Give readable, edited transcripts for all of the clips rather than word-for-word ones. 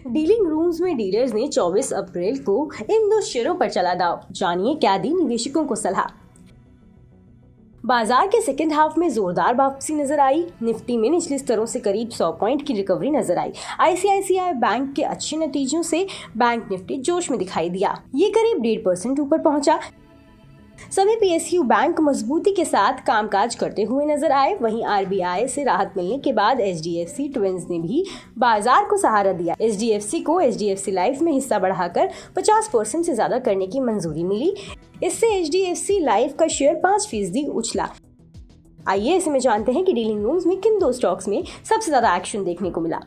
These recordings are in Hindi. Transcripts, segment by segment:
डीलिंग रूम्स में डीलर्स ने 24 अप्रैल को इन दो शेयरों पर चला दांव। जानिए क्या दी निवेशकों को सलाह। बाजार के सेकेंड हाफ में जोरदार वापसी नजर आई। निफ्टी में निचले स्तरों से करीब 100 पॉइंट की रिकवरी नजर आई। आईसीआईसीआई बैंक के अच्छे नतीजों से बैंक निफ्टी जोश में दिखाई दिया। ये करीब 1.5% ऊपर पहुंचा। सभी पीएसयू बैंक मजबूती के साथ कामकाज करते हुए नजर आए। वहीं आरबीआई से राहत मिलने के बाद एचडीएफसी ट्विंस ने भी बाजार को सहारा दिया। एचडीएफसी को एचडीएफसी लाइफ में हिस्सा बढ़ाकर 50% से ज्यादा करने की मंजूरी मिली। इससे एचडीएफसी लाइफ का शेयर 5% उछला। आइए ऐसे में जानते हैं कि डीलिंग रूम्स में किन दो स्टॉक्स में सबसे ज्यादा एक्शन देखने को मिला।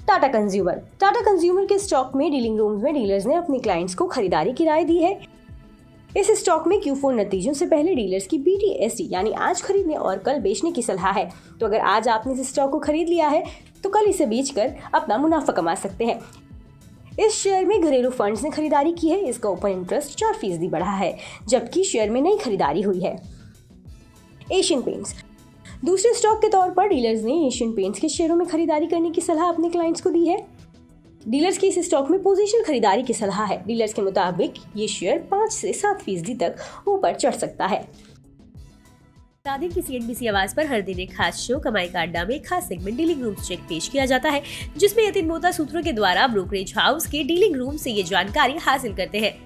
टाटा कंज्यूमर के स्टॉक में डीलिंग रूम्स में डीलर्स ने अपने क्लाइंट्स को खरीदारी की राय दी है। इस स्टॉक में Q4 नतीजों से पहले डीलर्स की BTSD यानी आज खरीदने और कल बेचने की सलाह है। तो अगर आज आपने इस स्टॉक को खरीद लिया है तो कल इसे बेचकर अपना मुनाफा कमा सकते हैं। इस शेयर में घरेलू फंड्स ने खरीदारी की है। इसका ओपन इंटरेस्ट 4% बढ़ा है, जबकि शेयर में नई खरीदारी हुई है। एशियन पेंट्स दूसरे स्टॉक के तौर पर डीलर्स ने एशियन पेंट्स के शेयरों में खरीदारी करने की सलाह अपने क्लाइंट्स को दी है। डीलर्स की इस स्टॉक में पोजीशन खरीदारी की सलाह है। डीलर्स के मुताबिक ये शेयर 5 से 7% तक ऊपर चढ़ सकता है। बता दें कि CNBC आवाज पर हर दिन एक खास शो कमाई का अड्डा में एक खास सेगमेंट डीलिंग रूम चेक पेश किया जाता है, जिसमें यतिन मोहता सूत्रों के द्वारा ब्रोकरेज हाउस के डीलिंग रूम से ये जानकारी हासिल करते हैं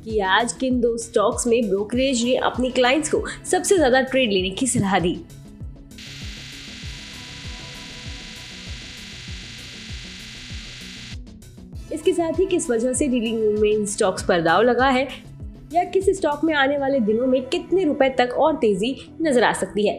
कि आज किन दो स्टॉक्स में ब्रोकरेज ने अपनी क्लाइंट्स को सबसे ज्यादा ट्रेड लेने की सलाह दी। इसके साथ ही किस वजह से डीलिंग रूम में इन स्टॉक्स पर दाव लगा है, या किस स्टॉक में आने वाले दिनों में कितने रुपए तक और तेजी नजर आ सकती है।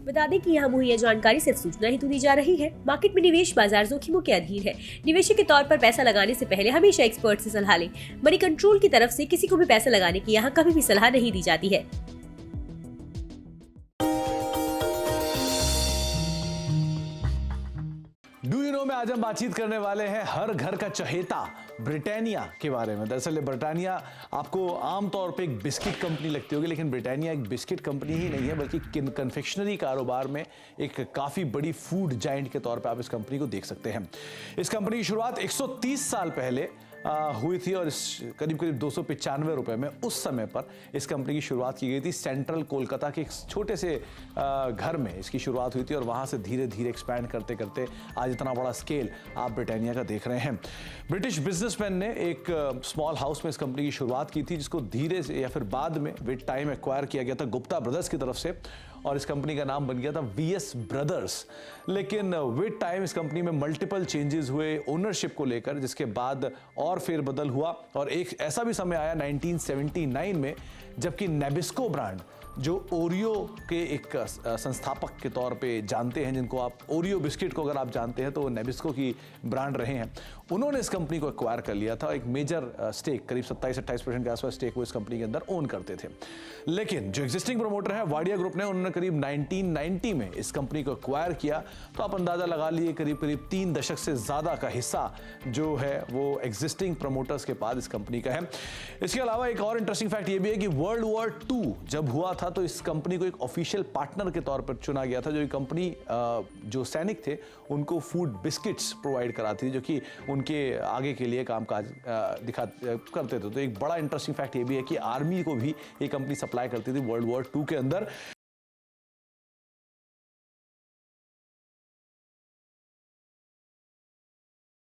बता दें कि यहाँ मुहैया जानकारी सिर्फ सूचना हेतु दी जा रही है। मार्केट में निवेश बाजार जोखिमों के अधीन है। निवेशक के तौर पर पैसा लगाने से पहले हमेशा एक्सपर्ट से सलाह लें। मनी कंट्रोल की तरफ से किसी को भी पैसा लगाने की यहाँ कभी भी सलाह नहीं दी जाती है। डू यू नो में आज हम बातचीत करने वाले हैं हर घर का चहेता ब्रिटानिया के बारे में। दरअसल ब्रिटानिया आपको आमतौर पे एक बिस्किट कंपनी लगती होगी, लेकिन ब्रिटानिया एक बिस्किट कंपनी ही नहीं है, बल्कि कन्फेक्शनरी कारोबार में एक काफ़ी बड़ी फूड जायंट के तौर पे आप इस कंपनी को देख सकते हैं। इस कंपनी की शुरुआत 130 साल पहले हुई थी और करीब 295 रुपए में उस समय पर इस कंपनी की शुरुआत की गई थी। सेंट्रल कोलकाता के एक छोटे से घर में इसकी शुरुआत हुई थी और वहाँ से धीरे धीरे एक्सपैंड करते करते आज इतना बड़ा स्केल आप ब्रिटानिया का देख रहे हैं। ब्रिटिश बिजनेसमैन ने एक स्मॉल हाउस में इस कंपनी की शुरुआत की थी, जिसको धीरे से या फिर बाद में विद टाइम एक्वायर किया गया था गुप्ता ब्रदर्स की तरफ से, और इस कंपनी का नाम बन गया था VS ब्रदर्स। लेकिन विद टाइम इस कंपनी में मल्टीपल चेंजेस हुए ओनरशिप को लेकर, जिसके बाद और फेरबदल हुआ और एक ऐसा भी समय आया 1979 में जबकि नेबिस्को ब्रांड, जो ओरियो के एक संस्थापक के तौर पे जानते हैं, जिनको आप ओरियो बिस्किट को अगर आप जानते हैं तो वो नेबिस्को की ब्रांड रहे हैं, उन्होंने इस कंपनी को एक्वायर कर लिया था। एक मेजर स्टेक करीब 27-28% के आसपास स्टेक वो इस कंपनी के अंदर ओन करते थे। लेकिन जो एग्जिस्टिंग प्रमोटर है वाडिया ग्रुप ने, उन्होंने करीब 1990 में इस कंपनी को एक्वायर किया। तो आप अंदाजा लगा लिए करीब 3 दशक से ज्यादा का हिस्सा जो है वो एग्जिस्टिंग प्रमोटर्स के पास इस कंपनी का है। इसके अलावा एक और इंटरेस्टिंग फैक्ट ये भी है कि वर्ल्ड वॉर 2 जब हुआ था तो इस कंपनी को एक ऑफिशियल पार्टनर के तौर पर चुना गया था। जो कंपनी जो सैनिक थे उनको फूड बिस्किट्स प्रोवाइड कराती थी, जो कि उनके आगे के लिए कामकाज करते थे। तो एक बड़ा इंटरेस्टिंग फैक्ट ये भी है कि आर्मी को भी ये कंपनी सप्लाई करती थी वर्ल्ड वॉर 2 के अंदर।